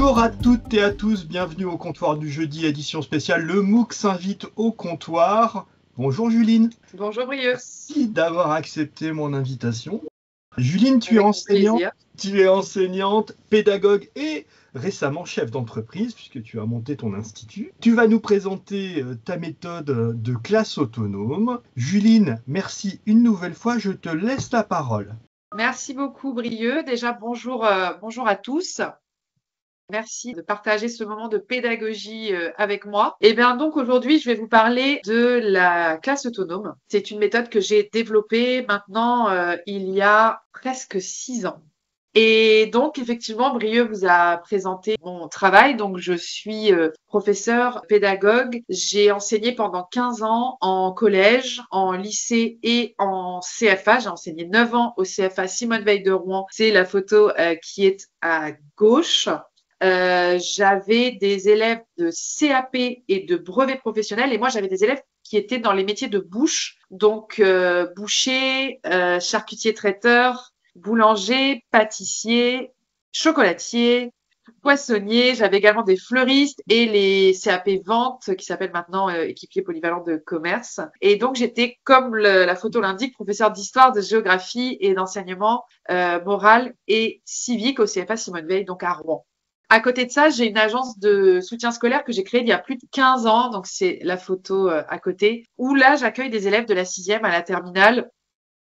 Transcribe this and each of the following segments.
Bonjour à toutes et à tous, bienvenue au comptoir du jeudi, édition spéciale. Le MOOC s'invite au comptoir. Bonjour Juline. Bonjour Brieux. Merci d'avoir accepté mon invitation. Juline, tu es Avec enseignante, plaisir. pédagogue et récemment chef d'entreprise puisque tu as monté ton institut. Tu vas nous présenter ta méthode de classe autonome. Juline, merci une nouvelle fois, je te laisse la parole. Merci beaucoup Brieux. Déjà, bonjour à tous. Merci de partager ce moment de pédagogie avec moi. Et bien donc aujourd'hui, je vais vous parler de la classe autonome. C'est une méthode que j'ai développée maintenant il y a presque 6 ans. Et donc, effectivement, Brieux vous a présenté mon travail. Donc, je suis professeur, pédagogue. J'ai enseigné pendant 15 ans en collège, en lycée et en CFA. J'ai enseigné 9 ans au CFA Simone Veil de Rouen. C'est la photo qui est à gauche. J'avais des élèves de CAP et de brevet professionnel. Et moi, j'avais des élèves qui étaient dans les métiers de bouche. Donc, boucher, charcutier traiteur, boulanger, pâtissier, chocolatier, poissonnier. J'avais également des fleuristes et les CAP vente qui s'appellent maintenant équipier polyvalent de commerce. Et donc j'étais, comme la photo l'indique, professeur d'histoire, de géographie et d'enseignement moral et civique au CFA Simone Veil, donc à Rouen. À côté de ça, j'ai une agence de soutien scolaire que j'ai créée il y a plus de 15 ans, donc c'est la photo à côté, où là j'accueille des élèves de la 6e à la terminale.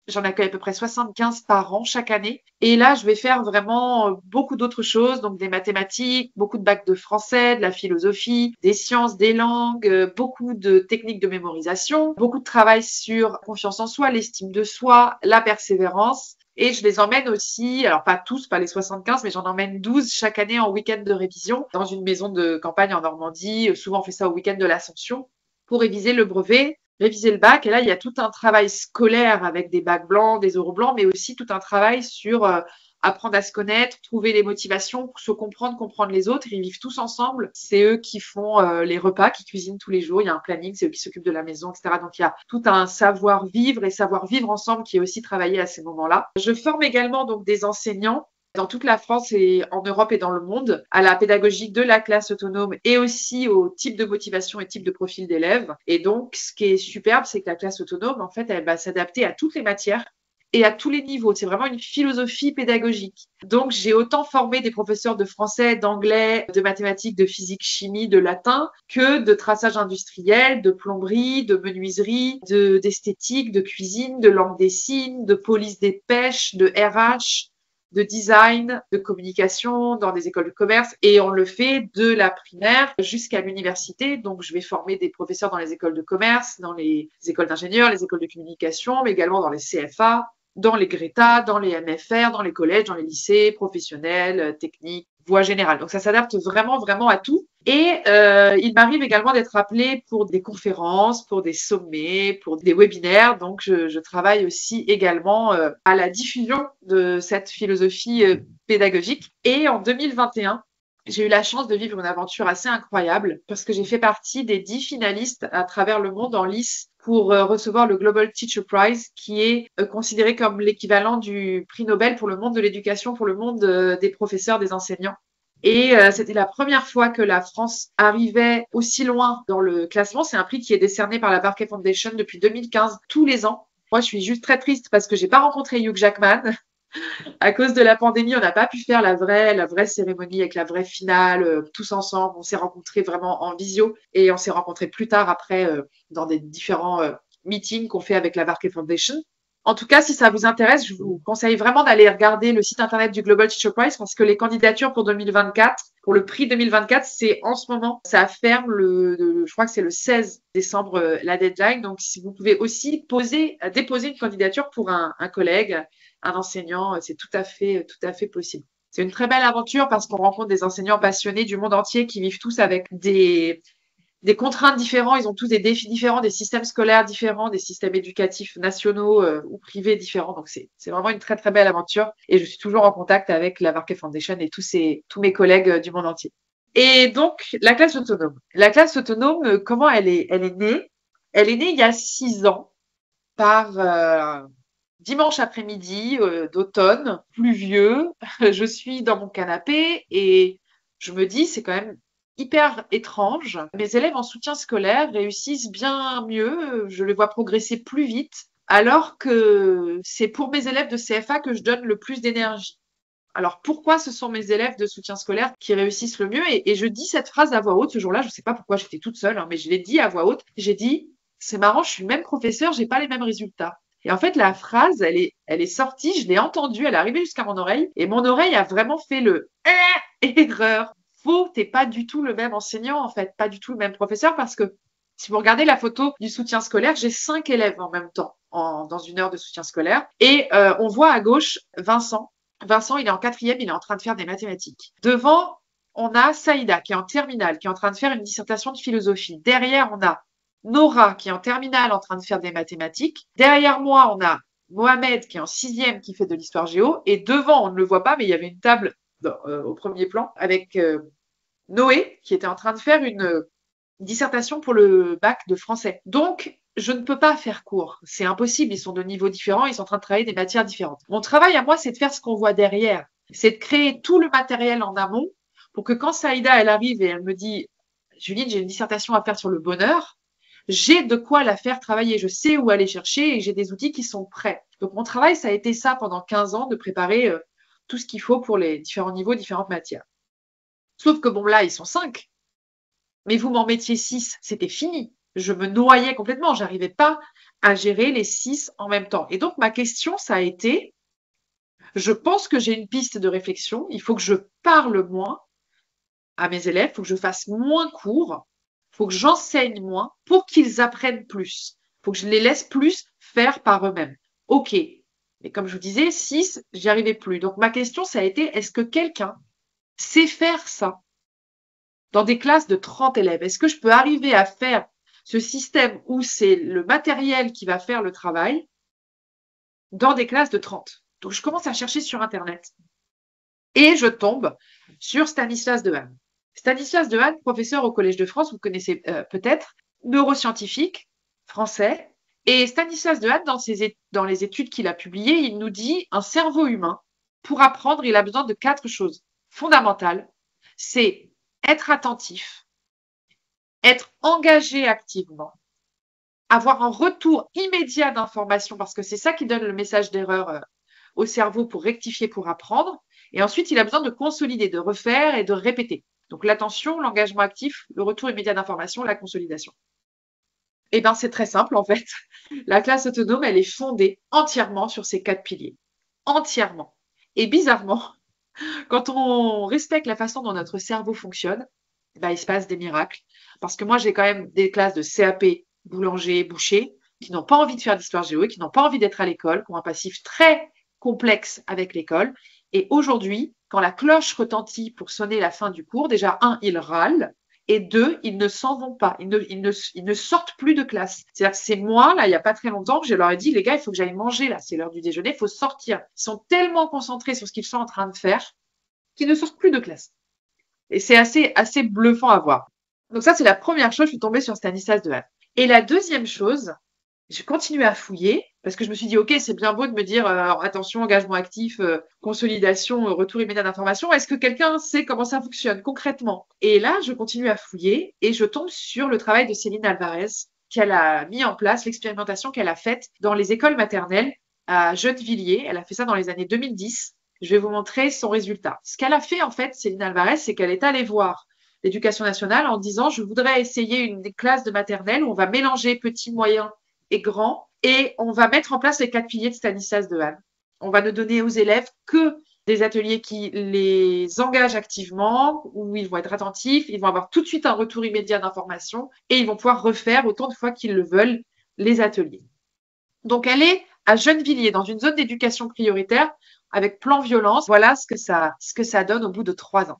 J'en accueille à peu près 75 par an chaque année. Et là, je vais faire vraiment beaucoup d'autres choses, donc des mathématiques, beaucoup de bacs de français, de la philosophie, des sciences, des langues, beaucoup de techniques de mémorisation, beaucoup de travail sur confiance en soi, l'estime de soi, la persévérance. Et je les emmène aussi, alors pas tous, pas les 75, mais j'en emmène 12 chaque année en week-end de révision dans une maison de campagne en Normandie. Souvent, on fait ça au week-end de l'Ascension pour réviser le brevet, réviser le bac. Et là, il y a tout un travail scolaire avec des bacs blancs, des oraux blancs, mais aussi tout un travail sur apprendre à se connaître, trouver les motivations, se comprendre, comprendre les autres. Ils vivent tous ensemble. C'est eux qui font les repas, qui cuisinent tous les jours. Il y a un planning, c'est eux qui s'occupent de la maison, etc. Donc, il y a tout un savoir-vivre et savoir-vivre ensemble qui est aussi travaillé à ces moments-là. Je forme également donc des enseignants dans toute la France et en Europe et dans le monde, à la pédagogie de la classe autonome et aussi au type de motivation et type de profil d'élèves. Et donc, ce qui est superbe, c'est que la classe autonome, en fait, elle va s'adapter à toutes les matières et à tous les niveaux. C'est vraiment une philosophie pédagogique. Donc, j'ai autant formé des professeurs de français, d'anglais, de mathématiques, de physique, chimie, de latin, que de traçage industriel, de plomberie, de menuiserie, d'esthétique, de cuisine, de langue des signes, de police des pêches, de RH, de design, de communication dans des écoles de commerce, et on le fait de la primaire jusqu'à l'université. Donc, je vais former des professeurs dans les écoles de commerce, dans les écoles d'ingénieurs, les écoles de communication, mais également dans les CFA, dans les Greta, dans les MFR, dans les collèges, dans les lycées professionnels, techniques, voie générale. Donc, ça s'adapte vraiment, vraiment à tout. Et il m'arrive également d'être appelée pour des conférences, pour des sommets, pour des webinaires. Donc, je travaille aussi également à la diffusion de cette philosophie pédagogique. Et en 2021, j'ai eu la chance de vivre une aventure assez incroyable parce que j'ai fait partie des 10 finalistes à travers le monde en lice pour recevoir le Global Teacher Prize, qui est considéré comme l'équivalent du prix Nobel pour le monde de l'éducation, pour le monde des professeurs, des enseignants. Et c'était la première fois que la France arrivait aussi loin dans le classement. C'est un prix qui est décerné par la Barclay Foundation depuis 2015, tous les ans. Moi, je suis juste très triste parce que j'ai pas rencontré Hugh Jackman. À cause de la pandémie, on n'a pas pu faire la vraie cérémonie avec la vraie finale, tous ensemble. On s'est rencontrés vraiment en visio et on s'est rencontrés plus tard après dans des différents meetings qu'on fait avec la Barclay Foundation. En tout cas, si ça vous intéresse, je vous conseille vraiment d'aller regarder le site internet du Global Teacher Prize parce que les candidatures pour 2024, pour le prix 2024, c'est en ce moment, ça ferme je crois que c'est le 16 décembre la deadline. Donc, si vous pouvez aussi déposer une candidature pour un collègue, un enseignant, c'est tout à fait possible. C'est une très belle aventure parce qu'on rencontre des enseignants passionnés du monde entier qui vivent tous avec des contraintes différentes, ils ont tous des défis différents, des systèmes scolaires différents, des systèmes éducatifs nationaux ou privés différents. Donc, c'est vraiment une très, très belle aventure. Et je suis toujours en contact avec la Barclay Foundation et tous mes collègues du monde entier. Et donc, la classe autonome. La classe autonome, comment elle est née? Elle est née il y a 6 ans par dimanche après-midi d'automne, pluvieux. Je suis dans mon canapé et Je me dis, c'est quand même hyper étrange. Mes élèves en soutien scolaire réussissent bien mieux, je les vois progresser plus vite, alors que c'est pour mes élèves de CFA que je donne le plus d'énergie. Alors pourquoi ce sont mes élèves de soutien scolaire qui réussissent le mieux? Et je dis cette phrase à voix haute ce jour-là, je ne sais pas pourquoi j'étais toute seule, hein, mais je l'ai dit à voix haute. J'ai dit, c'est marrant, je suis le même professeur, j'ai pas les mêmes résultats. Et en fait, la phrase, elle est sortie, je l'ai entendue, elle est arrivée jusqu'à mon oreille, et mon oreille a vraiment fait le erreur. Faux, t'es pas du tout le même enseignant, en fait, pas du tout le même professeur, parce que si vous regardez la photo du soutien scolaire, j'ai 5 élèves en même temps dans une heure de soutien scolaire. Et on voit à gauche Vincent. Vincent, il est en 4e, il est en train de faire des mathématiques. Devant, on a Saïda qui est en terminale, qui est en train de faire une dissertation de philosophie. Derrière, on a Nora qui est en terminale en train de faire des mathématiques. Derrière moi, on a Mohamed qui est en 6e qui fait de l'histoire géo. Et devant, on ne le voit pas, mais il y avait une table au premier plan avec Noé qui était en train de faire une dissertation pour le bac de français. Donc, je ne peux pas faire court. C'est impossible. Ils sont de niveaux différents. Ils sont en train de travailler des matières différentes. Mon travail à moi, c'est de faire ce qu'on voit derrière. C'est de créer tout le matériel en amont pour que quand Saïda, elle arrive et elle me dit, Juline, j'ai une dissertation à faire sur le bonheur, j'ai de quoi la faire travailler. Je sais où aller chercher et j'ai des outils qui sont prêts. Donc, mon travail, ça a été ça pendant 15 ans, de préparer tout ce qu'il faut pour les différents niveaux, différentes matières. Sauf que bon, là, ils sont 5. Mais vous m'en mettiez 6, c'était fini. Je me noyais complètement. J'arrivais pas à gérer les 6 en même temps. Et donc, ma question, ça a été, je pense que j'ai une piste de réflexion. Il faut que je parle moins à mes élèves. Il faut que je fasse moins cours. Il faut que j'enseigne moins pour qu'ils apprennent plus. Il faut que je les laisse plus faire par eux-mêmes. OK. Mais comme je vous disais, 6, j'y arrivais plus. Donc, ma question, ça a été, est-ce que quelqu'un sait faire ça dans des classes de 30 élèves? Est-ce que je peux arriver à faire ce système où c'est le matériel qui va faire le travail dans des classes de 30? Donc, je commence à chercher sur Internet et je tombe sur Stanislas Dehaene. Stanislas Dehaene, professeur au Collège de France, vous connaissez peut-être, neuroscientifique français. Et Stanislas Dehaene, dans les études qu'il a publiées, il nous dit un cerveau humain, pour apprendre, il a besoin de 4 choses fondamentales. C'est être attentif, être engagé activement, avoir un retour immédiat d'information, parce que c'est ça qui donne le message d'erreur au cerveau pour rectifier, pour apprendre. Et ensuite, il a besoin de consolider, de refaire et de répéter. Donc l'attention, l'engagement actif, le retour immédiat d'information, la consolidation. Eh bien, c'est très simple en fait. La classe autonome, elle est fondée entièrement sur ces 4 piliers. Entièrement. Et bizarrement, quand on respecte la façon dont notre cerveau fonctionne, il se passe des miracles. Parce que moi, j'ai quand même des classes de CAP, boulanger, boucher, qui n'ont pas envie de faire d'histoire géo, qui n'ont pas envie d'être à l'école, qui ont un passif très complexe avec l'école. Et aujourd'hui, quand la cloche retentit pour sonner la fin du cours, déjà, 1, ils râlent, et 2, ils ne s'en vont pas. Ils ne sortent plus de classe. C'est-à-dire que c'est moi, là, il n'y a pas très longtemps, que je leur ai dit, les gars, il faut que j'aille manger, là, c'est l'heure du déjeuner, il faut sortir. Ils sont tellement concentrés sur ce qu'ils sont en train de faire qu'ils ne sortent plus de classe. Et c'est assez bluffant à voir. Donc ça, c'est la première chose, je suis tombée sur Stanislas Dehaene. Et la deuxième chose, j'ai continué à fouiller, parce que je me suis dit, OK, c'est bien beau de me dire, attention, engagement actif, consolidation, retour immédiat d'information. Est-ce que quelqu'un sait comment ça fonctionne concrètement? Et là, je continue à fouiller et je tombe sur le travail de Céline Alvarez, qu'elle a mis en place, l'expérimentation qu'elle a faite dans les écoles maternelles à Gennevilliers. Elle a fait ça dans les années 2010. Je vais vous montrer son résultat. Ce qu'elle a fait, en fait, Céline Alvarez, c'est qu'elle est allée voir l'Éducation nationale en disant, je voudrais essayer une classe de maternelle où on va mélanger petits, moyens et grands, et on va mettre en place les 4 piliers de Stanislas Dehaene. On va ne donner aux élèves que des ateliers qui les engagent activement, où ils vont être attentifs, ils vont avoir tout de suite un retour immédiat d'information, et ils vont pouvoir refaire autant de fois qu'ils le veulent les ateliers. Donc, elle est à Gennevilliers, dans une zone d'éducation prioritaire, avec plan violence. Voilà ce que ça donne au bout de 3 ans.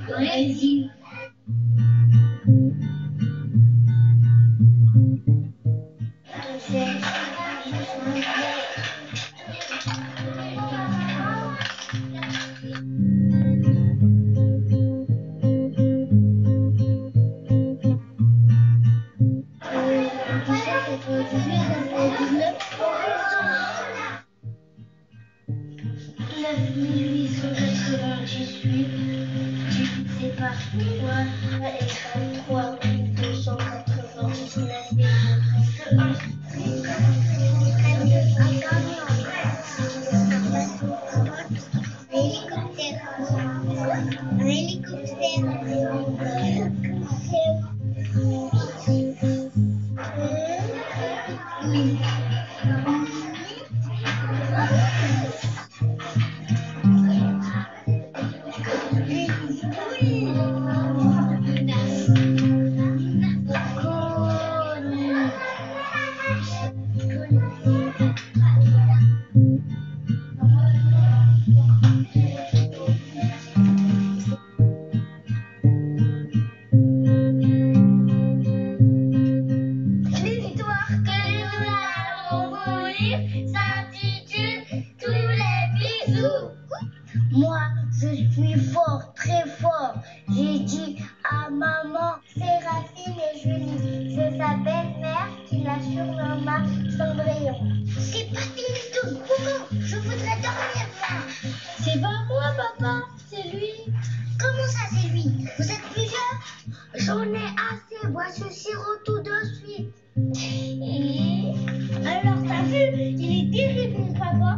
Brésil. Je suis divisé par 3 égale 3 299 et il me reste 1. Hélicoptère. Un hélicoptère. L'histoire que nous allons vous lire s'intitule Tous les bisous. Moi, je suis fort, très fort. J'ai dit à maman, Séraphine et Julie. C'est sa belle-mère qui la surnomma Cendrillon. C'est pas fini tout. Coucou, je voudrais dormir là. C'est pas moi, papa, c'est lui. Comment ça, c'est lui? Vous êtes plusieurs? J'en ai assez, bois ce sirop tout de suite. Et... Alors, t'as vu? Il est terrible, mon papa.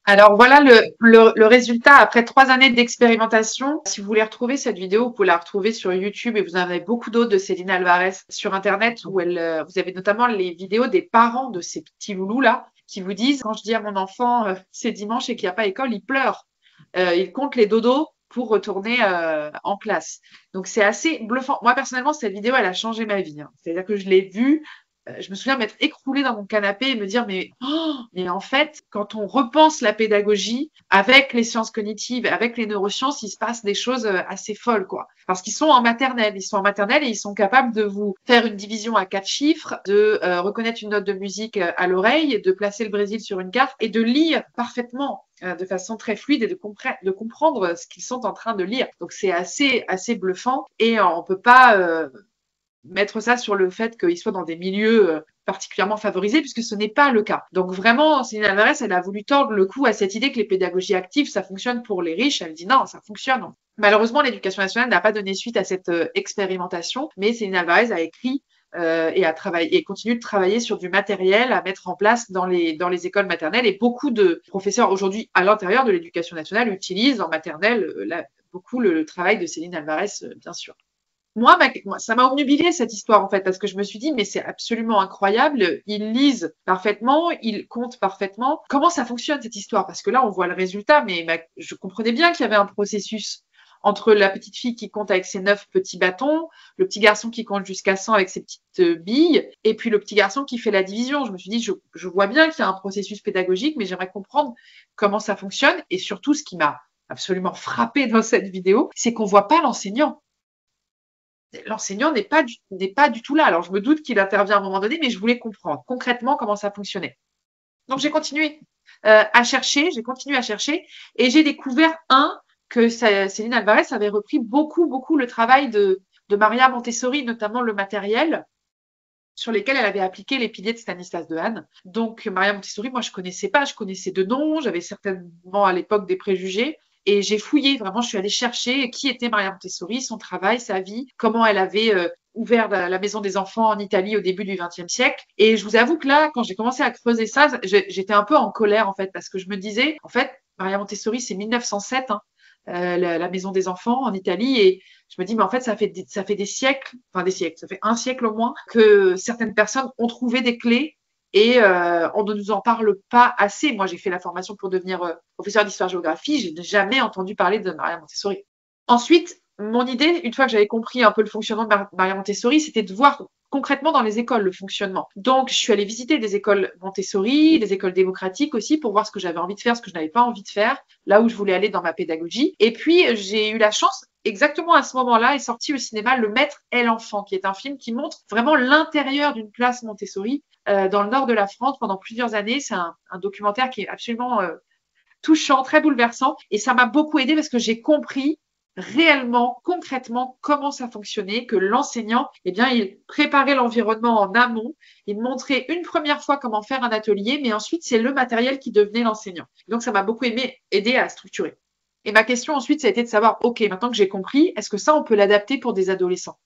Alors voilà le résultat après 3 années d'expérimentation. Si vous voulez retrouver cette vidéo, vous pouvez la retrouver sur YouTube et vous en avez beaucoup d'autres de Céline Alvarez sur Internet où vous avez notamment les vidéos des parents de ces petits loulous là qui vous disent quand je dis à mon enfant c'est dimanche et qu'il n'y a pas école, il pleure. Il compte les dodos pour retourner en classe. Donc c'est assez bluffant. Moi personnellement cette vidéo elle a changé ma vie. C'est-à-dire que je l'ai vue. Je me souviens m'être écroulée dans mon canapé et me dire mais en fait quand on repense la pédagogie avec les sciences cognitives, avec les neurosciences, il se passe des choses assez folles quoi. Parce qu'ils sont en maternelle, et ils sont capables de vous faire une division à 4 chiffres, de reconnaître une note de musique à l'oreille, de placer le Brésil sur une carte et de lire parfaitement de façon très fluide et de comprendre ce qu'ils sont en train de lire. Donc c'est assez bluffant et on peut pas mettre ça sur le fait qu'ils soient dans des milieux particulièrement favorisés, puisque ce n'est pas le cas. Donc vraiment, Céline Alvarez, elle a voulu tordre le cou à cette idée que les pédagogies actives, ça fonctionne pour les riches. Elle dit non, ça fonctionne. Malheureusement, l'éducation nationale n'a pas donné suite à cette expérimentation, mais Céline Alvarez a écrit et a travaillé et continue de travailler sur du matériel à mettre en place dans les écoles maternelles. Et beaucoup de professeurs aujourd'hui à l'intérieur de l'éducation nationale utilisent en maternelle beaucoup le travail de Céline Alvarez, bien sûr. Moi, ça m'a obnubilé cette histoire en fait, parce que je me suis dit mais c'est absolument incroyable. Ils lisent parfaitement, ils comptent parfaitement. Comment ça fonctionne cette histoire? Parce que là, on voit le résultat, mais je comprenais bien qu'il y avait un processus entre la petite fille qui compte avec ses 9 petits bâtons, le petit garçon qui compte jusqu'à 100 avec ses petites billes, et puis le petit garçon qui fait la division. Je me suis dit, je vois bien qu'il y a un processus pédagogique, mais j'aimerais comprendre comment ça fonctionne. Et surtout, ce qui m'a absolument frappé dans cette vidéo, c'est qu'on voit pas l'enseignant. L'enseignant n'est pas du tout là. Alors, je me doute qu'il intervient à un moment donné, mais je voulais comprendre concrètement comment ça fonctionnait. Donc, j'ai continué à chercher, et j'ai découvert que Céline Alvarez avait repris beaucoup le travail de Maria Montessori, notamment le matériel, sur lesquels elle avait appliqué les piliers de Stanislas Dehaene. Donc, Maria Montessori, moi, je connaissais pas, je connaissais de nom, j'avais certainement à l'époque des préjugés. Et j'ai fouillé, vraiment, je suis allée chercher qui était Maria Montessori, son travail, sa vie, comment elle avait ouvert la maison des enfants en Italie au début du XXe siècle. Et je vous avoue que là, quand j'ai commencé à creuser ça, j'étais un peu en colère, en fait, parce que je me disais, en fait, Maria Montessori, c'est 1907, la maison des enfants en Italie. Et je me dis, mais en fait, ça fait des siècles, ça fait un siècle au moins, que certaines personnes ont trouvé des clés Et on ne nous en parle pas assez. Moi, j'ai fait la formation pour devenir professeur d'histoire-géographie. Je n'ai jamais entendu parler de Maria Montessori. Ensuite, mon idée, une fois que j'avais compris un peu le fonctionnement de Maria Montessori, c'était de voir concrètement dans les écoles le fonctionnement. Donc, je suis allée visiter des écoles Montessori, des écoles démocratiques aussi, pour voir ce que j'avais envie de faire, ce que je n'avais pas envie de faire, là où je voulais aller dans ma pédagogie. Et puis, j'ai eu la chance, exactement à ce moment-là, est sorti au cinéma Le Maître et l'Enfant, qui est un film qui montre vraiment l'intérieur d'une classe Montessori dans le nord de la France pendant plusieurs années. C'est un documentaire qui est absolument touchant, très bouleversant. Et ça m'a beaucoup aidé parce que j'ai compris réellement, concrètement, comment ça fonctionnait, que l'enseignant, eh bien, il préparait l'environnement en amont, il montrait une première fois comment faire un atelier, mais ensuite, c'est le matériel qui devenait l'enseignant. Donc, ça m'a beaucoup aidé à structurer. Et ma question ensuite, ça a été de savoir, OK, maintenant que j'ai compris, est-ce que ça, on peut l'adapter pour des adolescents?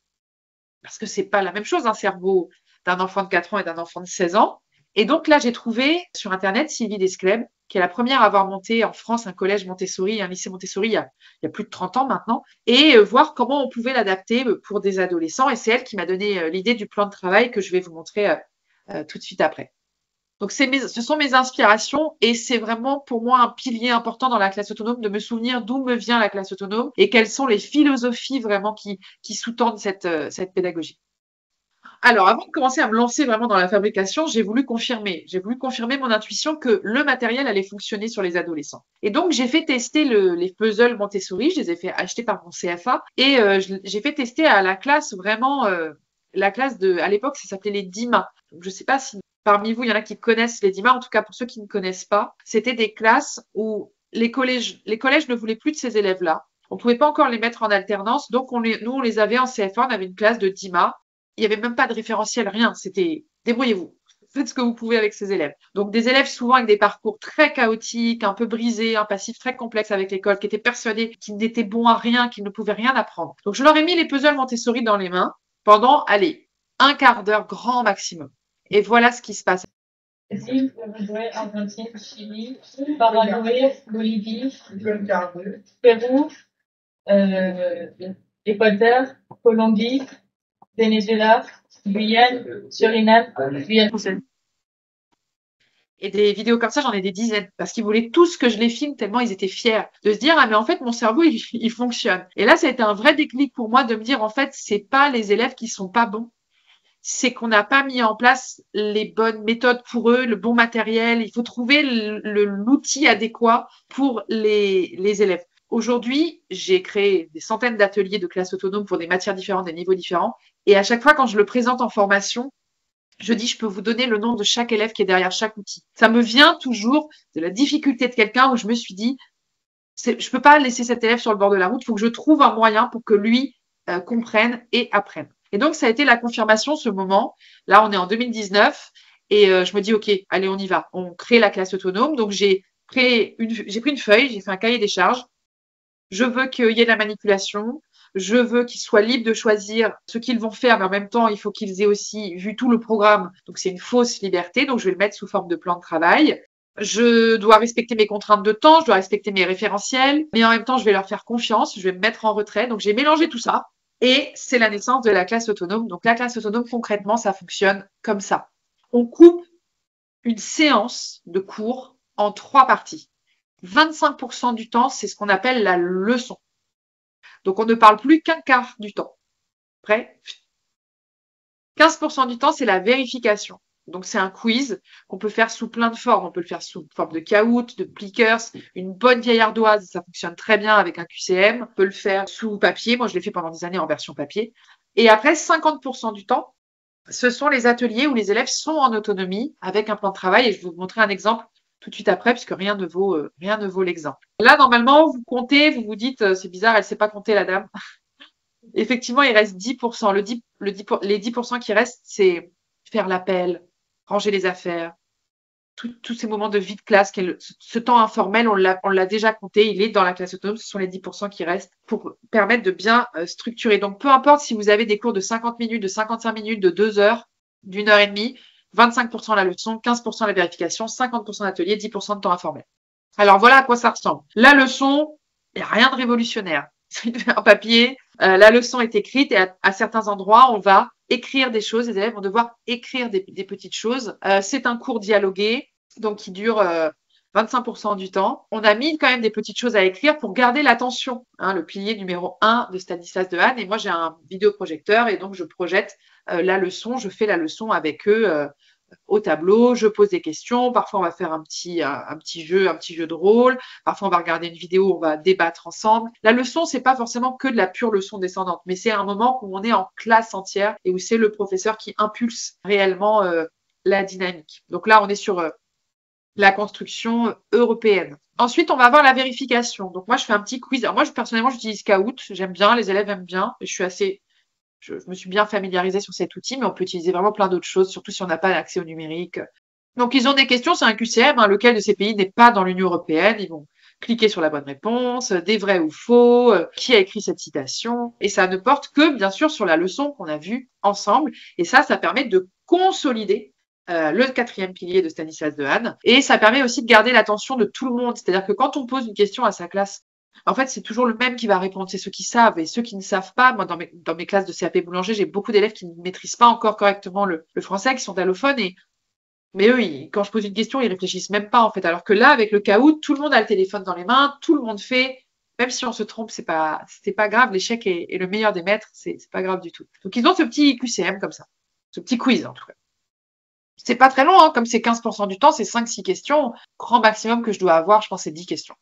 Parce que c'est pas la même chose, un cerveau d'un enfant de 4 ans et d'un enfant de 16 ans. Et donc là, j'ai trouvé sur Internet Sylvie Desclèbes, qui est la première à avoir monté en France un collège Montessori, un lycée Montessori il y a plus de 30 ans maintenant, et voir comment on pouvait l'adapter pour des adolescents. Et c'est elle qui m'a donné l'idée du plan de travail que je vais vous montrer tout de suite après. Donc, ce sont mes inspirations et c'est vraiment pour moi un pilier important dans la classe autonome de me souvenir d'où me vient la classe autonome et quelles sont les philosophies vraiment qui sous-tendent cette pédagogie. Alors, avant de commencer à me lancer vraiment dans la fabrication, j'ai voulu confirmer mon intuition que le matériel allait fonctionner sur les adolescents. Et donc, j'ai fait tester les puzzles Montessori, je les ai fait acheter par mon CFA et j'ai fait tester à la classe vraiment, la classe à l'époque, ça s'appelait les DIMA. Donc, je ne sais pas si parmi vous, il y en a qui connaissent les DIMA. En tout cas, pour ceux qui ne connaissent pas, c'était des classes où les collèges ne voulaient plus de ces élèves-là. On ne pouvait pas encore les mettre en alternance, donc nous, on les avait en CFA, on avait une classe de DIMA. Il n'y avait même pas de référentiel, rien. C'était débrouillez-vous. Faites ce que vous pouvez avec ces élèves. Donc des élèves souvent avec des parcours très chaotiques, un peu brisés, un passif très complexe avec l'école, qui étaient persuadés qu'ils n'étaient bons à rien, qu'ils ne pouvaient rien apprendre. Donc je leur ai mis les puzzles Montessori dans les mains pendant, allez, un quart d'heure grand maximum. Et voilà ce qui se passe. Uruguay, Argentine, Chili, Paraguay, Bolivie, Pérou, Équateur, Colombie, Venezuela, Guyane, Suriname, Guyane. Et des vidéos comme ça, j'en ai des dizaines. Parce qu'ils voulaient tous que je les filme tellement ils étaient fiers de se dire, ah, mais en fait, mon cerveau, il fonctionne. Et là, ça a été un vrai déclic pour moi de me dire, en fait, c'est pas les élèves qui sont pas bons. C'est qu'on n'a pas mis en place les bonnes méthodes pour eux, le bon matériel. Il faut trouver l'outil adéquat pour les élèves. Aujourd'hui, j'ai créé des centaines d'ateliers de classes autonomes pour des matières différentes, des niveaux différents. Et à chaque fois, quand je le présente en formation, je dis, je peux vous donner le nom de chaque élève qui est derrière chaque outil. Ça me vient toujours de la difficulté de quelqu'un où je me suis dit, je peux pas laisser cet élève sur le bord de la route. Il faut que je trouve un moyen pour que lui comprenne et apprenne. Et donc, ça a été la confirmation, ce moment. Là, on est en 2019 et je me dis, OK, allez, on y va. On crée la classe autonome. Donc, j'ai pris une feuille, j'ai fait un cahier des charges. Je veux qu'il y ait de la manipulation. Je veux qu'ils soient libres de choisir ce qu'ils vont faire, mais en même temps, il faut qu'ils aient aussi vu tout le programme. Donc, c'est une fausse liberté. Donc, je vais le mettre sous forme de plan de travail. Je dois respecter mes contraintes de temps, je dois respecter mes référentiels, mais en même temps, je vais leur faire confiance, je vais me mettre en retrait. Donc, j'ai mélangé tout ça. Et c'est la naissance de la classe autonome. Donc, la classe autonome, concrètement, ça fonctionne comme ça. On coupe une séance de cours en 3 parties. 25% du temps, c'est ce qu'on appelle la leçon. Donc, on ne parle plus qu'un quart du temps. Prêt? 15% du temps, c'est la vérification. Donc, c'est un quiz qu'on peut faire sous plein de formes. On peut le faire sous forme de Kahoot, de Plickers, une bonne vieille ardoise, ça fonctionne très bien avec un QCM. On peut le faire sous papier. Moi, je l'ai fait pendant des années en version papier. Et après, 50% du temps, ce sont les ateliers où les élèves sont en autonomie avec un plan de travail. Et je vais vous montrer un exemple tout de suite après, puisque rien ne vaut l'exemple. Là, normalement, vous comptez, vous vous dites, c'est bizarre, elle ne sait pas compter, la dame. Effectivement, il reste 10%. Les 10% qui restent, c'est faire l'appel, ranger les affaires, tous ces moments de vie de classe, ce temps informel, on l'a déjà compté, il est dans la classe autonome, ce sont les 10% qui restent pour permettre de bien structurer. Donc, peu importe si vous avez des cours de 50 minutes, de 55 minutes, de 2 heures, d'1 heure et demie, 25% la leçon, 15% la vérification, 50% l'atelier, 10% de temps informel. Alors, voilà à quoi ça ressemble. La leçon, il n'y a rien de révolutionnaire. un papier. La leçon est écrite et à certains endroits, on va écrire des choses. Les élèves vont devoir écrire des petites choses. C'est un cours dialogué, donc qui dure 25% du temps. On a mis quand même des petites choses à écrire pour garder l'attention, hein, le pilier numéro 1 de Stanislas Dehaene. Et moi, j'ai un vidéoprojecteur et donc je projette la leçon. Je fais la leçon avec eux au tableau, je pose des questions, parfois on va faire un petit jeu de rôle, parfois on va regarder une vidéo, on va débattre ensemble. La leçon, c'est pas forcément que de la pure leçon descendante, mais c'est un moment où on est en classe entière et où c'est le professeur qui impulse réellement la dynamique. Donc là, on est sur la construction européenne. Ensuite, on va avoir la vérification. Donc moi, je fais un petit quiz. Alors moi, personnellement, j'utilise Kahoot, j'aime bien, les élèves aiment bien, je me suis bien familiarisée sur cet outil, mais on peut utiliser vraiment plein d'autres choses, surtout si on n'a pas accès au numérique. Donc, ils ont des questions, c'est un QCM, hein, lequel de ces pays n'est pas dans l'Union européenne. Ils vont cliquer sur la bonne réponse, des vrais ou faux, qui a écrit cette citation. Et ça ne porte que, bien sûr, sur la leçon qu'on a vue ensemble. Et ça permet de consolider le 4e pilier de Stanislas Dehaene. Et ça permet aussi de garder l'attention de tout le monde. C'est-à-dire que quand on pose une question à sa classe, en fait, c'est toujours le même qui va répondre. C'est ceux qui savent et ceux qui ne savent pas. Moi, dans mes classes de CAP boulanger, j'ai beaucoup d'élèves qui ne maîtrisent pas encore correctement le français, qui sont allophones. Mais eux, quand je pose une question, ils réfléchissent même pas, en fait. Alors que là, avec le Kahoot, tout le monde a le téléphone dans les mains, tout le monde fait. Même si on se trompe, c'est pas grave. L'échec est le meilleur des maîtres. C'est pas grave du tout. Donc, ils ont ce petit QCM comme ça. Ce petit quiz, en tout cas. C'est pas très long, hein. Comme c'est 15% du temps, c'est 5-6 questions. Grand maximum que je dois avoir, je pense, c'est 10 questions.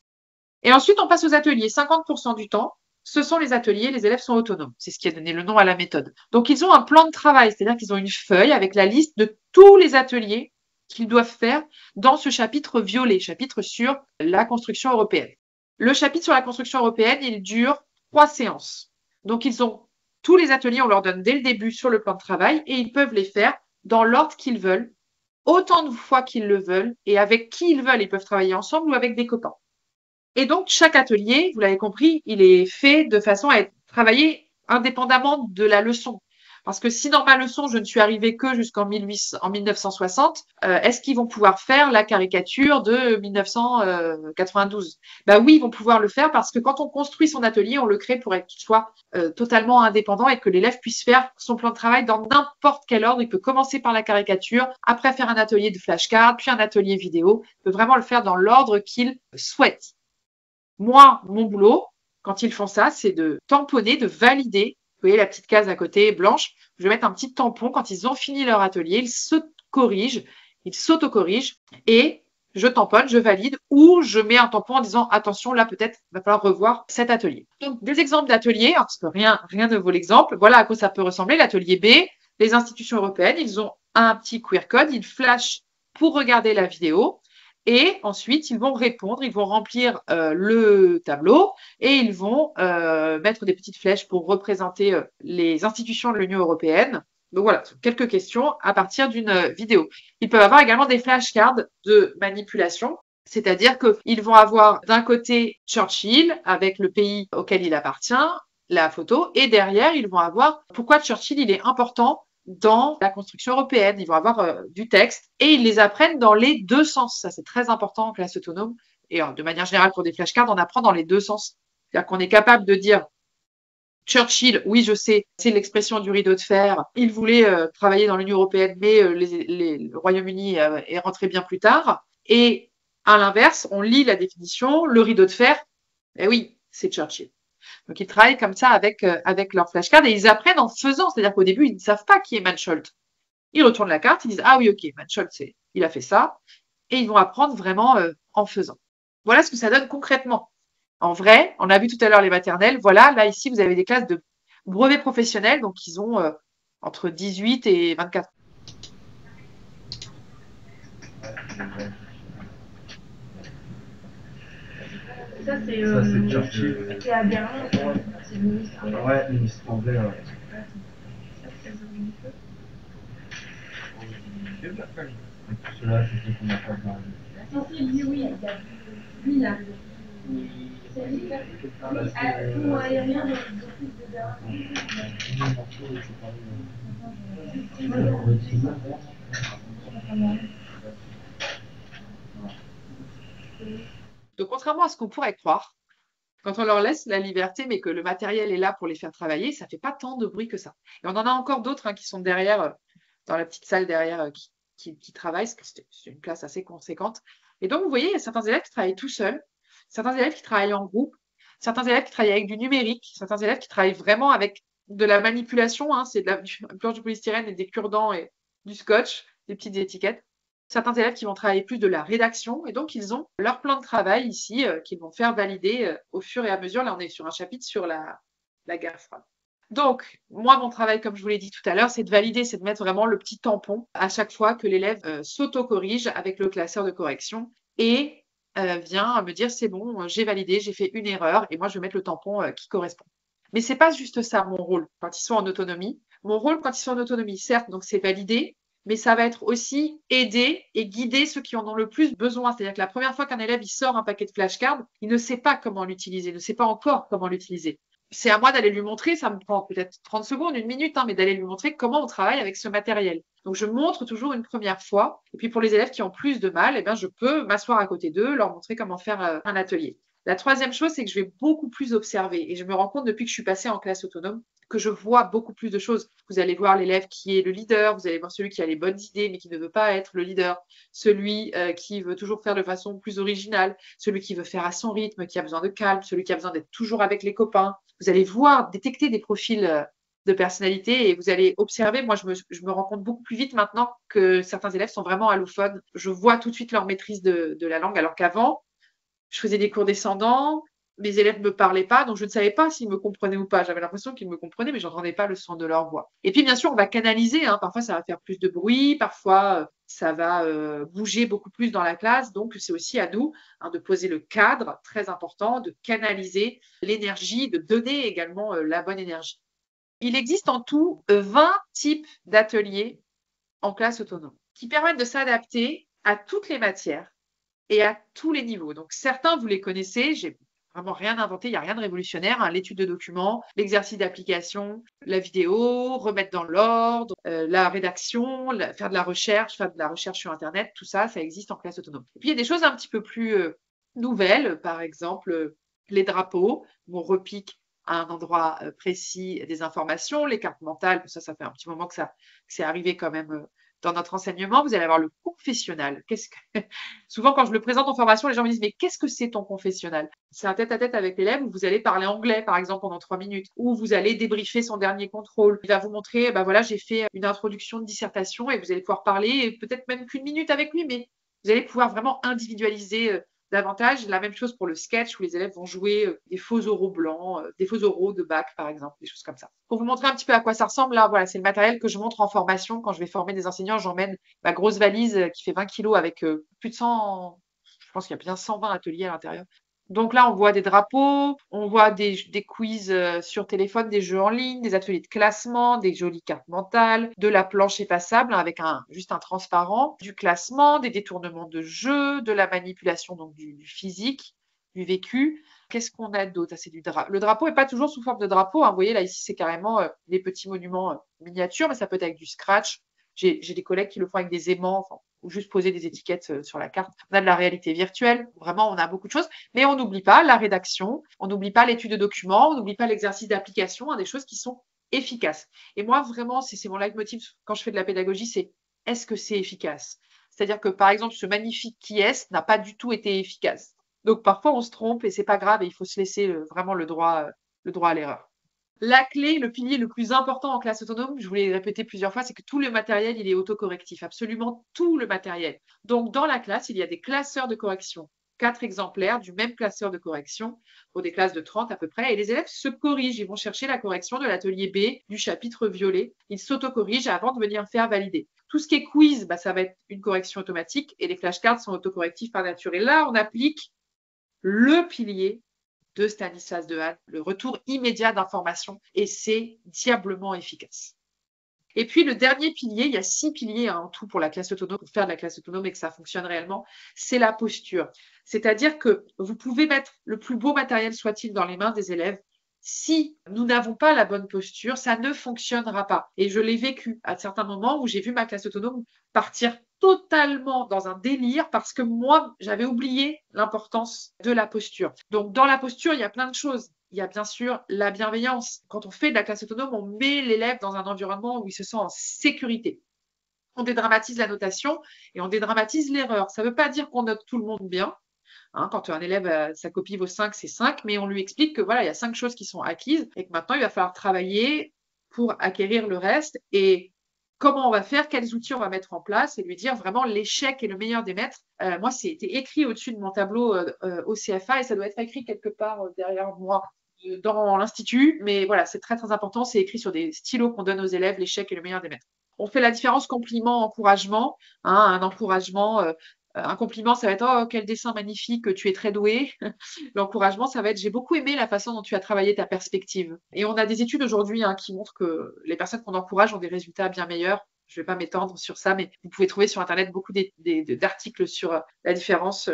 Et ensuite, on passe aux ateliers. 50% du temps, ce sont les ateliers, les élèves sont autonomes. C'est ce qui a donné le nom à la méthode. Donc, ils ont un plan de travail, c'est-à-dire qu'ils ont une feuille avec la liste de tous les ateliers qu'ils doivent faire dans ce chapitre violet, chapitre sur la construction européenne. Le chapitre sur la construction européenne, il dure 3 séances. Donc, ils ont tous les ateliers, on leur donne dès le début sur le plan de travail et ils peuvent les faire dans l'ordre qu'ils veulent, autant de fois qu'ils le veulent et avec qui ils veulent. Ils peuvent travailler ensemble ou avec des copains. Et donc, chaque atelier, vous l'avez compris, il est fait de façon à être travaillé indépendamment de la leçon. Parce que si dans ma leçon, je ne suis arrivée que jusqu'en 1960, est-ce qu'ils vont pouvoir faire la caricature de 1992? Bah oui, ils vont pouvoir le faire parce que quand on construit son atelier, on le crée pour qu'il soit totalement indépendant et que l'élève puisse faire son plan de travail dans n'importe quel ordre. Il peut commencer par la caricature, après faire un atelier de flashcard, puis un atelier vidéo. Il peut vraiment le faire dans l'ordre qu'il souhaite. Moi, mon boulot, quand ils font ça, c'est de tamponner, de valider. Vous voyez la petite case à côté blanche. Je vais mettre un petit tampon. Quand ils ont fini leur atelier, ils se corrigent, ils s'auto-corrigent et je tamponne, je valide ou je mets un tampon en disant attention, là peut-être il va falloir revoir cet atelier. Donc des exemples d'ateliers, parce que rien ne vaut l'exemple. Voilà à quoi ça peut ressembler. L'atelier B, les institutions européennes, ils ont un petit QR code, ils flashent pour regarder la vidéo. Et ensuite, ils vont répondre, ils vont remplir le tableau et ils vont mettre des petites flèches pour représenter les institutions de l'Union européenne. Donc voilà, quelques questions à partir d'une vidéo. Ils peuvent avoir également des flashcards de manipulation, c'est-à-dire qu'ils vont avoir d'un côté Churchill avec le pays auquel il appartient, la photo, et derrière, ils vont avoir pourquoi Churchill il est important dans la construction européenne. Ils vont avoir du texte et ils les apprennent dans les deux sens. Ça, c'est très important en classe autonome. Et de manière générale, pour des flashcards, on apprend dans les deux sens. C'est-à-dire qu'on est capable de dire Churchill, oui, je sais, c'est l'expression du rideau de fer. Il voulait travailler dans l'Union européenne, mais le Royaume-Uni est rentré bien plus tard. Et à l'inverse, on lit la définition, le rideau de fer, eh oui, c'est Churchill. Donc, ils travaillent comme ça avec leur flashcard et ils apprennent en faisant. C'est-à-dire qu'au début, ils ne savent pas qui est Mansholt. Ils retournent la carte, ils disent « Ah oui, ok, Mansholt, il a fait ça. » Et ils vont apprendre vraiment en faisant. Voilà ce que ça donne concrètement. En vrai, on a vu tout à l'heure les maternelles. Voilà, là, ici, vous avez des classes de brevets professionnels. Donc, ils ont entre 18 et 24 ans. Ça, c'est Churchill. C'est à Berlin, c'est le ministre. Ouais, le ministre anglais. Cela, c'est ce qu'on appelle dans le. Non, c'est lui, oui. Lui, là. C'est lui, là. Pour aérien, dans l'office de Berlin. Donc, contrairement à ce qu'on pourrait croire, Quand on leur laisse la liberté, mais que le matériel est là pour les faire travailler, ça fait pas tant de bruit que ça. Et on en a encore d'autres qui sont derrière, dans la petite salle derrière, qui travaillent, parce que c'est une classe assez conséquente. Et donc, vous voyez, il y a certains élèves qui travaillent tout seuls, certains élèves qui travaillent en groupe, certains élèves qui travaillent avec du numérique, certains élèves qui travaillent vraiment avec de la manipulation, c'est du planche de polystyrène et des cure-dents et du scotch, des petites étiquettes. Certains élèves qui vont travailler plus de la rédaction et donc ils ont leur plan de travail ici qu'ils vont faire valider au fur et à mesure. Là, on est sur un chapitre sur la guerre froide. Donc, moi, mon travail, comme je vous l'ai dit tout à l'heure, c'est de valider, c'est de mettre vraiment le petit tampon à chaque fois que l'élève s'auto-corrige avec le classeur de correction et vient me dire c'est bon, j'ai validé, j'ai fait une erreur et moi, je vais mettre le tampon qui correspond. Mais c'est pas juste ça mon rôle quand ils sont en autonomie. Mon rôle quand ils sont en autonomie, certes, donc c'est valider, mais ça va être aussi aider et guider ceux qui en ont le plus besoin. C'est-à-dire que la première fois qu'un élève il sort un paquet de flashcards, il ne sait pas comment l'utiliser, il ne sait pas encore comment l'utiliser. C'est à moi d'aller lui montrer, ça me prend peut-être 30 secondes, une minute, mais d'aller lui montrer comment on travaille avec ce matériel. Donc je montre toujours une première fois. Et puis pour les élèves qui ont plus de mal, je peux m'asseoir à côté d'eux, leur montrer comment faire un atelier. La troisième chose, c'est que je vais beaucoup plus observer. Et je me rends compte depuis que je suis passée en classe autonome que je vois beaucoup plus de choses. Vous allez voir l'élève qui est le leader, vous allez voir celui qui a les bonnes idées mais qui ne veut pas être le leader, celui qui veut toujours faire de façon plus originale, celui qui veut faire à son rythme, qui a besoin de calme, celui qui a besoin d'être toujours avec les copains. Vous allez voir, détecter des profils de personnalité et vous allez observer. Moi, je me rends compte beaucoup plus vite maintenant que certains élèves sont vraiment allophones. Je vois tout de suite leur maîtrise de la langue alors qu'avant, je faisais des cours descendants, mes élèves ne me parlaient pas, donc je ne savais pas s'ils me comprenaient ou pas. J'avais l'impression qu'ils me comprenaient, mais je n'entendais pas le son de leur voix. Et puis, bien sûr, on va canaliser. Parfois, ça va faire plus de bruit, parfois, ça va bouger beaucoup plus dans la classe. Donc, c'est aussi à nous de poser le cadre, très important, de canaliser l'énergie, de donner également la bonne énergie. Il existe en tout 20 types d'ateliers en classe autonome qui permettent de s'adapter à toutes les matières et à tous les niveaux. Donc, certains, vous les connaissez, j'ai vraiment rien inventé, il n'y a rien de révolutionnaire. L'étude de documents, l'exercice d'application, la vidéo, remettre dans l'ordre, la rédaction, faire de la recherche sur Internet, tout ça, ça existe en classe autonome. Et puis, il y a des choses un petit peu plus nouvelles, par exemple, les drapeaux, où on repique à un endroit précis des informations, les cartes mentales, ça fait un petit moment que c'est arrivé quand même dans notre enseignement. Vous allez avoir le confessionnal. Souvent, quand je le présente en formation, les gens me disent « Mais qu'est-ce que c'est ton confessionnal ?» C'est un tête-à-tête avec l'élève où vous allez parler anglais, par exemple, pendant 3 minutes, ou vous allez débriefer son dernier contrôle. Il va vous montrer, voilà, j'ai fait une introduction de dissertation et vous allez pouvoir parler, peut-être même qu'une minute avec lui, mais vous allez pouvoir vraiment individualiser davantage. La même chose pour le sketch où les élèves vont jouer des faux oraux blancs, des faux oraux de bac, par exemple, des choses comme ça. Pour vous montrer un petit peu à quoi ça ressemble, là, voilà, c'est le matériel que je montre en formation. Quand je vais former des enseignants, j'emmène ma grosse valise qui fait 20 kilos avec plus de 100, je pense qu'il y a bien 120 ateliers à l'intérieur. Donc là, on voit des drapeaux, on voit des quiz sur téléphone, des jeux en ligne, des ateliers de classement, des jolies cartes mentales, de la planche effaçable avec juste un transparent, du classement, des détournements de jeux, de la manipulation donc du physique, du vécu. Qu'est-ce qu'on a d'autre? C'est du drapeau. Le drapeau n'est pas toujours sous forme de drapeau. Vous voyez, là, ici, c'est carrément des petits monuments miniatures, mais ça peut être avec du scratch. J'ai des collègues qui le font avec des aimants, ou juste poser des étiquettes sur la carte. On a de la réalité virtuelle, vraiment on a beaucoup de choses, mais on n'oublie pas la rédaction, on n'oublie pas l'étude de documents, on n'oublie pas l'exercice d'application, des choses qui sont efficaces. Et moi vraiment, c'est mon leitmotiv quand je fais de la pédagogie, c'est est-ce que c'est efficace? C'est-à-dire que par exemple, ce magnifique qui est n'a pas du tout été efficace. Donc parfois on se trompe et c'est pas grave et il faut se laisser vraiment le droit à l'erreur. La clé, le pilier le plus important en classe autonome, je vous l'ai répété plusieurs fois, c'est que tout le matériel, il est autocorrectif, absolument tout le matériel. Donc, dans la classe, il y a des classeurs de correction, 4 exemplaires du même classeur de correction pour des classes de 30 à peu près. Et les élèves se corrigent, ils vont chercher la correction de l'atelier B du chapitre violet. Ils s'autocorrigent avant de venir faire valider. Tout ce qui est quiz, ça va être une correction automatique et les flashcards sont autocorrectifs par nature. Et là, on applique le pilier de Stanislas Dehaene, le retour immédiat d'informations, et c'est diablement efficace. Et puis le dernier pilier, il y a 6 piliers en tout pour la classe autonome, pour faire de la classe autonome et que ça fonctionne réellement, c'est la posture. C'est-à-dire que vous pouvez mettre le plus beau matériel soit-il dans les mains des élèves, si nous n'avons pas la bonne posture, ça ne fonctionnera pas. Et je l'ai vécu à certains moments où j'ai vu ma classe autonome partir totalement dans un délire parce que moi, j'avais oublié l'importance de la posture. Donc, dans la posture, il y a plein de choses. Il y a bien sûr la bienveillance. Quand on fait de la classe autonome, on met l'élève dans un environnement où il se sent en sécurité. On dédramatise la notation et on dédramatise l'erreur. Ça ne veut pas dire qu'on note tout le monde bien. Quand un élève, sa copie vaut 5, c'est 5, mais on lui explique que voilà, il y a 5 choses qui sont acquises et que maintenant, il va falloir travailler pour acquérir le reste. Et comment on va faire, quels outils on va mettre en place et lui dire vraiment l'échec est le meilleur des maîtres. Moi, c'était écrit au-dessus de mon tableau au CFA et ça doit être écrit quelque part derrière moi dans l'institut. Mais voilà, c'est très, très important. C'est écrit sur des stylos qu'on donne aux élèves, l'échec est le meilleur des maîtres. On fait la différence compliment-encouragement. Un encouragement, un compliment, ça va être « Oh, quel dessin magnifique, tu es très doué ». L'encouragement, ça va être « J'ai beaucoup aimé la façon dont tu as travaillé ta perspective ». Et on a des études aujourd'hui qui montrent que les personnes qu'on encourage ont des résultats bien meilleurs. Je ne vais pas m'étendre sur ça, mais vous pouvez trouver sur Internet beaucoup d'articles sur la différence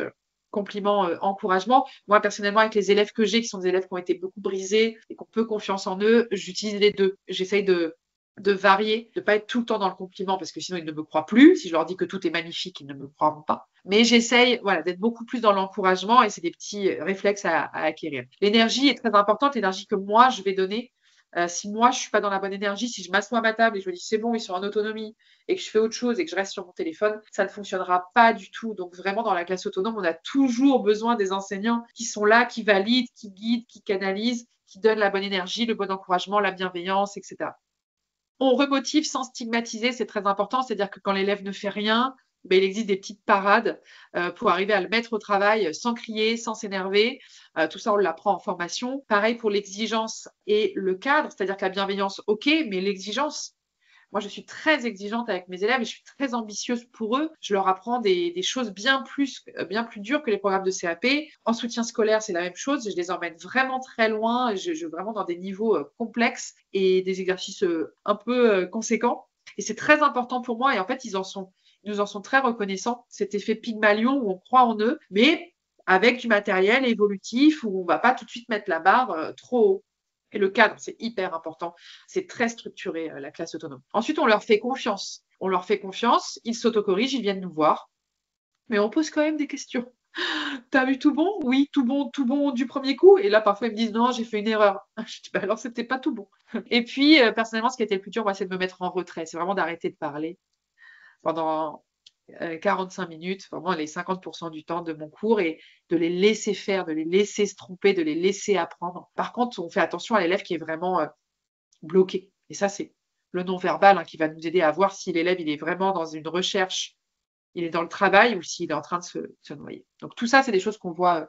compliment-encouragement. Moi, personnellement, avec les élèves que j'ai, qui sont des élèves qui ont été beaucoup brisés et qui ont peu confiance en eux, j'utilise les deux. J'essaye de varier, de pas être tout le temps dans le compliment parce que sinon ils ne me croient plus. Si je leur dis que tout est magnifique, ils ne me croiront pas. Mais j'essaye d'être beaucoup plus dans l'encouragement et c'est des petits réflexes à acquérir. L'énergie est très importante, l'énergie que moi je vais donner. Si moi je suis pas dans la bonne énergie, si je m'assois à ma table et je me dis c'est bon, ils sont en autonomie et que je fais autre chose et que je reste sur mon téléphone, ça ne fonctionnera pas du tout. Donc vraiment dans la classe autonome, on a toujours besoin des enseignants qui sont là, qui valident, qui guident, qui canalisent, qui donnent la bonne énergie, le bon encouragement, la bienveillance, etc. On remotive sans stigmatiser, c'est très important. C'est-à-dire que quand l'élève ne fait rien, il existe des petites parades pour arriver à le mettre au travail sans crier, sans s'énerver. Tout ça, on l'apprend en formation. Pareil pour l'exigence et le cadre, c'est-à-dire que la bienveillance, ok, mais l'exigence. Moi, je suis très exigeante avec mes élèves et je suis très ambitieuse pour eux. Je leur apprends des choses bien plus dures que les programmes de CAP. En soutien scolaire, c'est la même chose. Je les emmène vraiment très loin, vraiment dans des niveaux complexes et des exercices un peu conséquents. Et c'est très important pour moi. Et en fait, ils nous en sont très reconnaissants. Cet effet Pygmalion où on croit en eux, mais avec du matériel évolutif où on ne va pas tout de suite mettre la barre trop haut. Et le cadre, c'est hyper important. C'est très structuré, la classe autonome. Ensuite, on leur fait confiance. On leur fait confiance, ils s'autocorrigent, ils viennent nous voir. Mais on pose quand même des questions. T'as vu tout bon? Oui, tout bon du premier coup. Et là, parfois, ils me disent non, j'ai fait une erreur. Je dis alors, c'était pas tout bon. Et puis, personnellement, ce qui a été le plus dur, moi, c'est de me mettre en retrait. C'est vraiment d'arrêter de parler pendant 45 minutes, vraiment les 50% du temps de mon cours et de les laisser faire, de les laisser se tromper, de les laisser apprendre. Par contre, on fait attention à l'élève qui est vraiment bloqué. Et ça, c'est le non-verbal qui va nous aider à voir si l'élève il est vraiment dans une recherche, il est dans le travail ou s'il est en train de se noyer. Donc tout ça, c'est des choses qu'on voit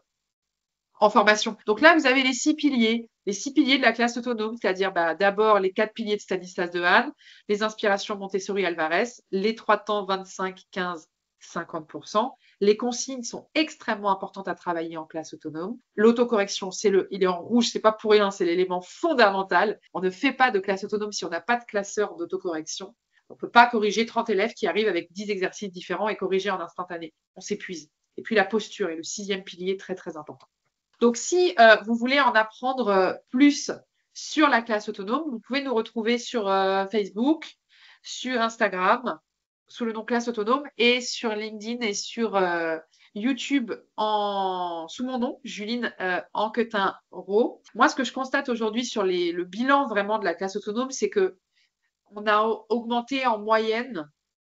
en formation. Donc là, vous avez les 6 piliers de la classe autonome, c'est-à-dire d'abord les 4 piliers de Stanislas Dehaene, les inspirations Montessori-Alvarez, les 3 temps 25, 15, 50%. Les consignes sont extrêmement importantes à travailler en classe autonome. L'autocorrection, il est en rouge, c'est pas pour rien, c'est l'élément fondamental. On ne fait pas de classe autonome si on n'a pas de classeur d'autocorrection. On ne peut pas corriger 30 élèves qui arrivent avec 10 exercices différents et corriger en instantané. On s'épuise. Et puis la posture est le 6e pilier, très très important. Donc, si vous voulez en apprendre plus sur la classe autonome, vous pouvez nous retrouver sur Facebook, sur Instagram, sous le nom Classe Autonome, et sur LinkedIn et sur YouTube sous mon nom, Juline Anquetin-Rowe. Moi, ce que je constate aujourd'hui sur le bilan vraiment de la classe autonome, c'est que on a augmenté en moyenne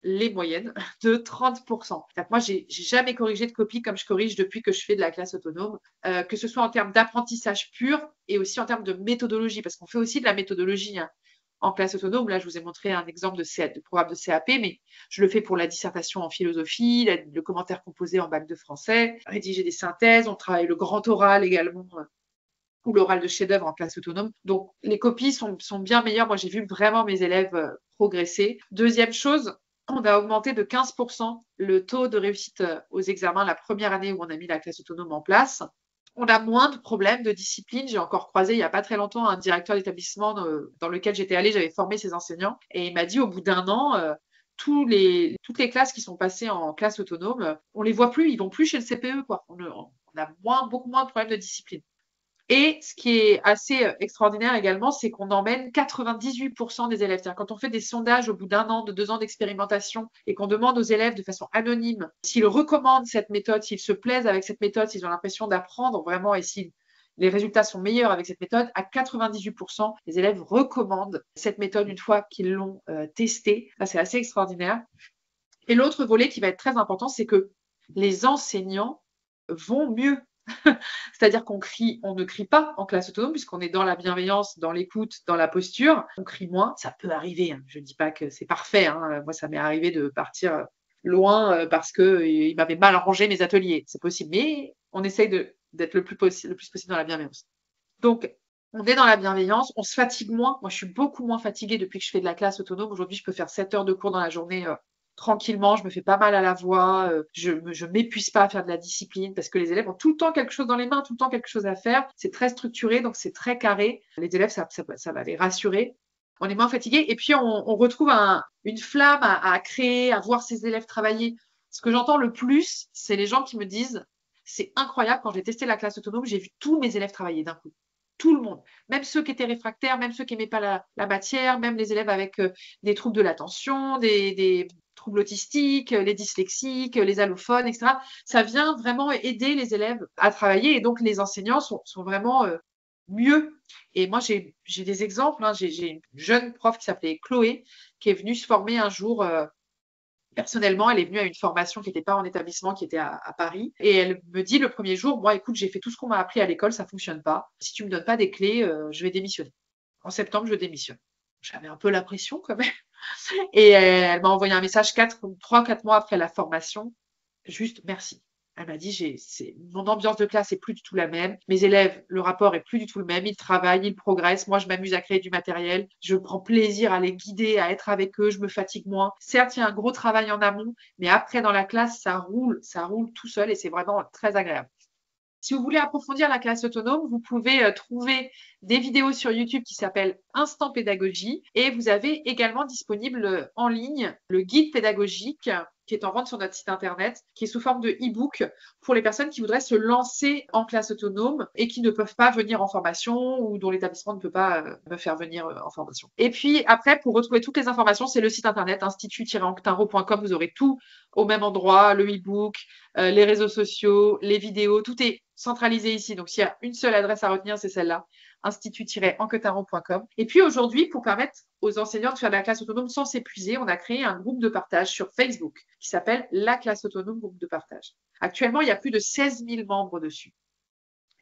les moyennes de 30%. Moi, j'ai jamais corrigé de copie comme je corrige depuis que je fais de la classe autonome, que ce soit en termes d'apprentissage pur et aussi en termes de méthodologie, parce qu'on fait aussi de la méthodologie en classe autonome. Là, je vous ai montré un exemple de programme de CAP, mais je le fais pour la dissertation en philosophie, le commentaire composé en bac de français, rédiger des synthèses, on travaille le grand oral également, ou l'oral de chef-d'œuvre en classe autonome. Donc, les copies sont bien meilleures. Moi, j'ai vu vraiment mes élèves progresser. Deuxième chose, on a augmenté de 15% le taux de réussite aux examens la première année où on a mis la classe autonome en place. On a moins de problèmes de discipline. J'ai encore croisé il n'y a pas très longtemps un directeur d'établissement dans lequel j'étais allée, j'avais formé ses enseignants, et il m'a dit au bout d'un an, toutes les classes qui sont passées en classe autonome, on les voit plus, ils vont plus chez le CPE, quoi. On a beaucoup moins de problèmes de discipline. Et ce qui est assez extraordinaire également, c'est qu'on emmène 98% des élèves. C'est-à-dire quand on fait des sondages au bout d'1 an, de 2 ans d'expérimentation et qu'on demande aux élèves de façon anonyme s'ils recommandent cette méthode, s'ils se plaisent avec cette méthode, s'ils ont l'impression d'apprendre vraiment et si les résultats sont meilleurs avec cette méthode, à 98%, les élèves recommandent cette méthode une fois qu'ils l'ont testée. Ça, c'est assez extraordinaire. Et l'autre volet qui va être très important, c'est que les enseignants vont mieux. C'est-à-dire on ne crie pas en classe autonome puisqu'on est dans la bienveillance, dans l'écoute, dans la posture. On crie moins, ça peut arriver. Hein. Je ne dis pas que c'est parfait. Hein. Moi, ça m'est arrivé de partir loin parce qu'il m'avait mal rangé mes ateliers. C'est possible, mais on essaye d'être le plus possible dans la bienveillance. Donc, on est dans la bienveillance, on se fatigue moins. Moi, je suis beaucoup moins fatiguée depuis que je fais de la classe autonome. Aujourd'hui, je peux faire 7 heures de cours dans la journée tranquillement, je me fais pas mal à la voix, je m'épuise pas à faire de la discipline parce que les élèves ont tout le temps quelque chose dans les mains, tout le temps quelque chose à faire. C'est très structuré, donc c'est très carré. Les élèves, ça va les rassurer. On est moins fatigué et puis on retrouve une flamme à créer, à voir ses élèves travailler. Ce que j'entends le plus, c'est les gens qui me disent c'est incroyable, quand j'ai testé la classe autonome, j'ai vu tous mes élèves travailler d'un coup. Tout le monde, même ceux qui étaient réfractaires, même ceux qui n'aimaient pas la matière, même les élèves avec des troubles de l'attention, des troubles autistiques, les dyslexiques, les allophones, etc. Ça vient vraiment aider les élèves à travailler et donc les enseignants sont vraiment mieux. Et moi, j'ai des exemples. Hein. J'ai une jeune prof qui s'appelait Chloé qui est venue se former un jour. Personnellement, elle est venue à une formation qui n'était pas en établissement, qui était à Paris. Et elle me dit le premier jour, moi, écoute, j'ai fait tout ce qu'on m'a appris à l'école, ça fonctionne pas. Si tu me donnes pas des clés, je vais démissionner. En septembre, je démissionne. J'avais un peu la pression quand même. Et elle m'a envoyé un message 3-4 mois après la formation. Juste merci. Elle m'a dit, mon ambiance de classe est plus du tout la même. Mes élèves, le rapport est plus du tout le même. Ils travaillent, ils progressent. Moi, je m'amuse à créer du matériel. Je prends plaisir à les guider, à être avec eux. Je me fatigue moins. Certes, il y a un gros travail en amont, mais après, dans la classe, ça roule tout seul et c'est vraiment très agréable. Si vous voulez approfondir la classe autonome, vous pouvez trouver des vidéos sur YouTube qui s'appellent Instant Pédagogie et vous avez également disponible en ligne le guide pédagogique qui est en vente sur notre site internet, qui est sous forme de e-book pour les personnes qui voudraient se lancer en classe autonome et qui ne peuvent pas venir en formation ou dont l'établissement ne peut pas me faire venir en formation. Et puis après, pour retrouver toutes les informations, c'est le site internet institut-anctinro.com. Vous aurez tout au même endroit, le e-book, les réseaux sociaux, les vidéos, tout est centralisé ici. Donc, s'il y a une seule adresse à retenir, c'est celle-là, institut-anctinro.com. Et puis aujourd'hui, pour permettre aux enseignants de faire de la classe autonome sans s'épuiser, on a créé un groupe de partage sur Facebook qui s'appelle La classe autonome groupe de partage. Actuellement, il y a plus de 16 000 membres dessus.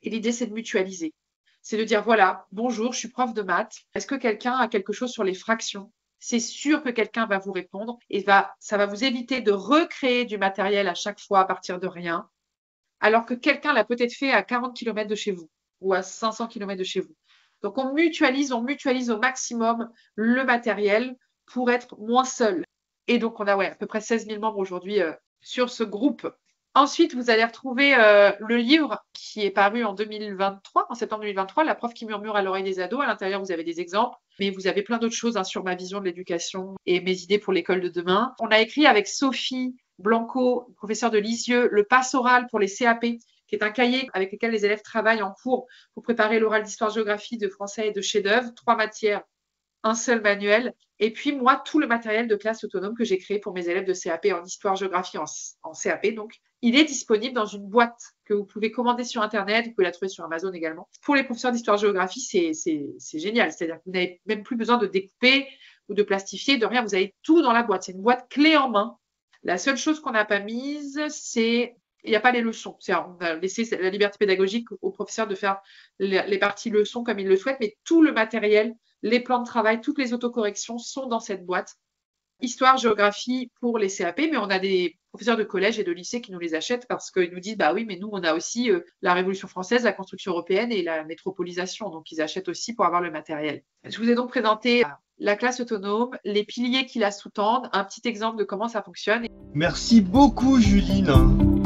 Et l'idée, c'est de mutualiser. C'est de dire, voilà, bonjour, je suis prof de maths. Est-ce que quelqu'un a quelque chose sur les fractions ? C'est sûr que quelqu'un va vous répondre et ça va vous éviter de recréer du matériel à chaque fois à partir de rien, alors que quelqu'un l'a peut-être fait à 40 km de chez vous ou à 500 km de chez vous. Donc, on mutualise au maximum le matériel pour être moins seul. Et donc, on a à peu près 16 000 membres aujourd'hui sur ce groupe. Ensuite, vous allez retrouver le livre qui est paru en septembre 2023, La prof qui murmure à l'oreille des ados. À l'intérieur, vous avez des exemples, mais vous avez plein d'autres choses sur ma vision de l'éducation et mes idées pour l'école de demain. On a écrit avec Sophie Blanco, professeure de Lisieux, le passe oral pour les CAP, qui est un cahier avec lequel les élèves travaillent en cours pour préparer l'oral d'histoire-géographie, de français et de chef-d'œuvre, 3 matières, un seul manuel. Et puis, moi, tout le matériel de classe autonome que j'ai créé pour mes élèves de CAP en histoire-géographie en CAP. Donc, il est disponible dans une boîte que vous pouvez commander sur Internet. Vous pouvez la trouver sur Amazon également. Pour les professeurs d'histoire-géographie, c'est génial. C'est-à-dire que vous n'avez même plus besoin de découper ou de plastifier, de rien. Vous avez tout dans la boîte. C'est une boîte clé en main. La seule chose qu'on n'a pas mise, c'est il n'y a pas les leçons. On a laissé la liberté pédagogique aux professeurs de faire les parties leçons comme ils le souhaitent, mais tout le matériel, les plans de travail, toutes les autocorrections sont dans cette boîte. Histoire, géographie pour les CAP, mais on a des professeurs de collège et de lycée qui nous les achètent parce qu'ils nous disent bah oui, mais nous on a aussi la Révolution française, la construction européenne et la métropolisation, donc ils achètent aussi pour avoir le matériel. Je vous ai donc présenté la classe autonome, les piliers qui la sous-tendent, un petit exemple de comment ça fonctionne. Merci beaucoup Juline.